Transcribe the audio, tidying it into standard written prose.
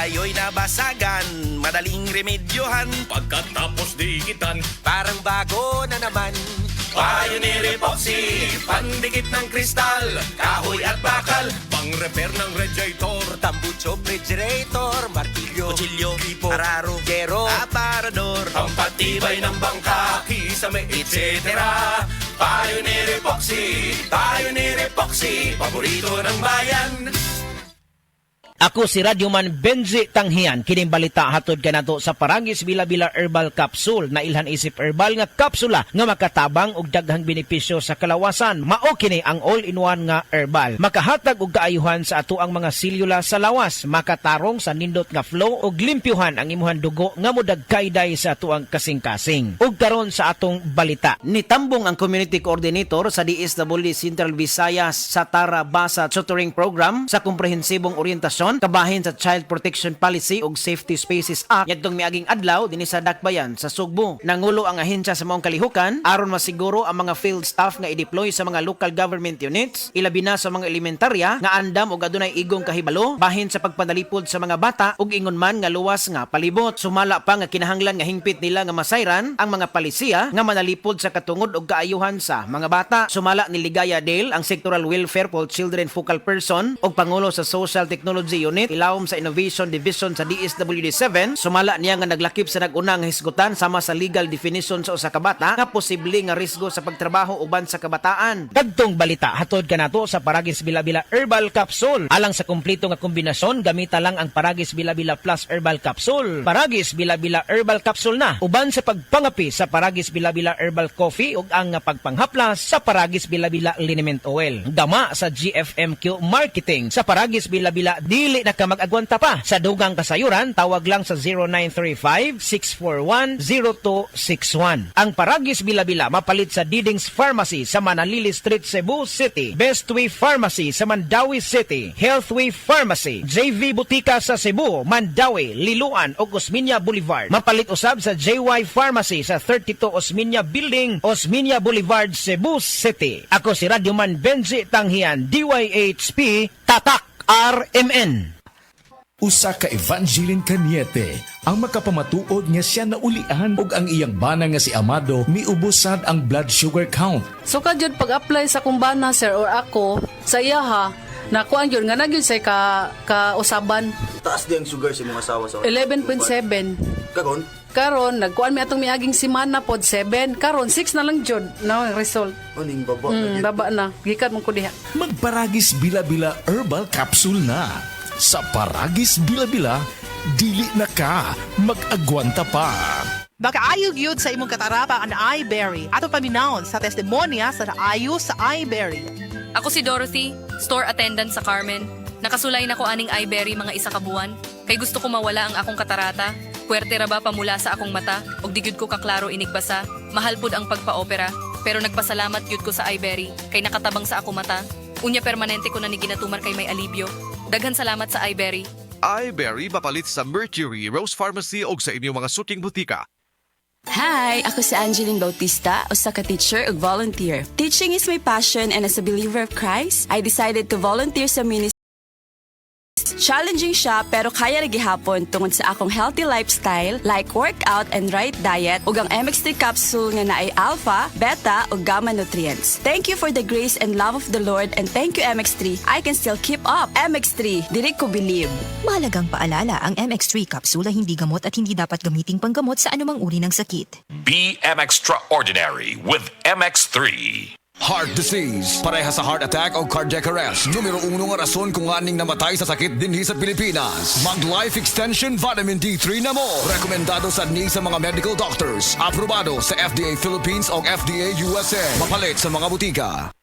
tayo'y nabasagan, madaling remedyohan. Pagkatapos dikitan, Parang bago na naman. Pioneer Epoxy, pandikit ng kristal, kahoy at bakal. pang-repair ng radiator, Tambucho, refrigerator, martilyo, Kutsilyo, tipo, araro, gero, aparador, pampatibay ng bangka, kisame, etc. Pioneer Epoxy, paborito ng bayan. Ako si Radyoman Benji Tanghian, kining balita hatod kanato sa Paragis Bila-Bila Herbal Capsule na ilhan isip herbal nga kapsula nga makatabang og daghang benepisyo sa kalawasan. Mao kini ang all-in-one nga herbal. Makahatag og kaayuhan sa ato ang mga selula sa lawas, makatarong sa nindot nga flow ug limpyuhan ang imuhang dugo nga modagkayday sa ato ang kasing-kasing. Ug karon sa atong balita, nitambong ang community coordinator sa DSWD Central Visayas sa Tara Basa Tutoring Program sa komprehensibong orientasyon kabahin sa Child Protection Policy ug Safety Spaces Act yadtong miaging adlaw dinhi sa Dakbayan sa Sugbo. Nangulo ang ahensya sa maong kalihukan aron masiguro ang mga field staff nga i-deploy sa mga local government units, ilabi na sa mga elementarya nga andam ug adunay igong kahibalo bahin sa pagpanalipod sa mga bata ug ingon man nga luwas nga palibot. Sumala pa nga kinahanglan nga hingpit nila nga masayran ang mga palisiya nga manalipod sa katungod ug kaayuhan sa mga bata. Sumala ni Ligaya Dale, ang Sectoral Welfare for Children Focal Person ug pangulo sa Social Technology Unit ilawom sa Innovation Division sa DSWD-7. Sumala niya nga naglakip sa nag-unang hisgutan sama sa legal definition sa usa ka bata nga posible nga risgo sa pagtrabaho uban sa kabataan. Kadtong balita hatod kanato sa Paragis Bila-Bila Herbal Capsule. Alang sa kumpleto nga kombinasyon, gamita lang ang Paragis Bila-Bila Plus Herbal Capsule. Paragis Bila-Bila Herbal Capsule na uban sa pagpangapi sa Paragis Bila-Bila Herbal Coffee ug ang pagpanghaplas sa Paragis Bila-Bila Liniment Oil. Gama sa GFMQ Marketing sa Paragis Bila-Bila dili na ka mag-agwanta pa. Sa dugang kasayuran, tawag lang sa 0935-641-0261. Ang Paragis Bila-Bila mapalit sa Didings Pharmacy sa Manalili Street, Cebu City, Bestway Pharmacy sa Mandawi City, Healthway Pharmacy, JV Butika sa Cebu, Mandawi, Liloan ug Osmeña Boulevard. Mapalit usab sa JY Pharmacy sa 32 Osmeña Building, Osmeña Boulevard, Cebu City. Ako si Radyoman Benji Tanghian, DYHP, Tatak RMN. Usa ka Evangeline Cañete ang makapamatuod nga siya naulian ug ang iyang bana nga si Amado miubusad ang blood sugar count. So kadyod pag-apply sa kumbana sir or ako sa iya ha, nakuan yun nga nagyud say ka-usaban. Taas di ang sugar sa mga asawa sa 11.7. Kagon? Karon nagkuan mi atong miaging simana pod 7. Karon 6 na lang jud na ang result. Aning baba. Baba na. Gikan mo ko diha. Magparagis Bila-Bila Herbal Capsule na. Sa Paragis Bila-Bila, dili na ka mag-agwanta pa. Makaayog yun sa imong katarapa ang iBerry ato paminawon sa testimonya sa naayo sa iBerry. Ako si Dorothy, store attendant sa Carmen. Nakasulay na ko aning iBerry mga isa ka buwan. Kay gusto ko mawala ang akong katarata. Puwerte ra ba pamula sa akong mata? Og di gyud ko kaklaro inigbasa. Mahal pud ang pagpa-opera. Pero nagpasalamat gyud ko sa iBerry. Kay nakatabang sa akong mata. Unya permanente ko na ni ginatumar kay may alibyo. Daghan salamat sa iBerry. iBerry mapalit sa Mercury, Rose Pharmacy o sa inyong mga suking butika. Hi! Ako si Angeline Bautista, usa ka teacher ug volunteer. Teaching is my passion and as a believer of Christ, I decided to volunteer sa ministry. Challenging siya pero kaya ra gihapon tungod sa akong healthy lifestyle like workout and right diet ug ang MX3 capsule nga naay alpha, beta ug gamma nutrients. Thank you for the grace and love of the Lord and thank you MX3. I can still keep up. MX3, dili ko believe. Mahalagang paalala, ang MX3 capsule ay hindi gamot at hindi dapat gamiting panggamot sa anumang uri ng sakit. Be extraordinary with MX3. Heart disease, pareha sa heart attack o cardiac arrest. Numero 1 nga rason kung aning namatay sa sakit dinhi sa Pilipinas. Mag Life Extension Vitamin D3 na mo. Rekomendado sa ni sa mga medical doctors. Aprobado sa FDA Philippines o FDA USA. Mapalit sa mga butika.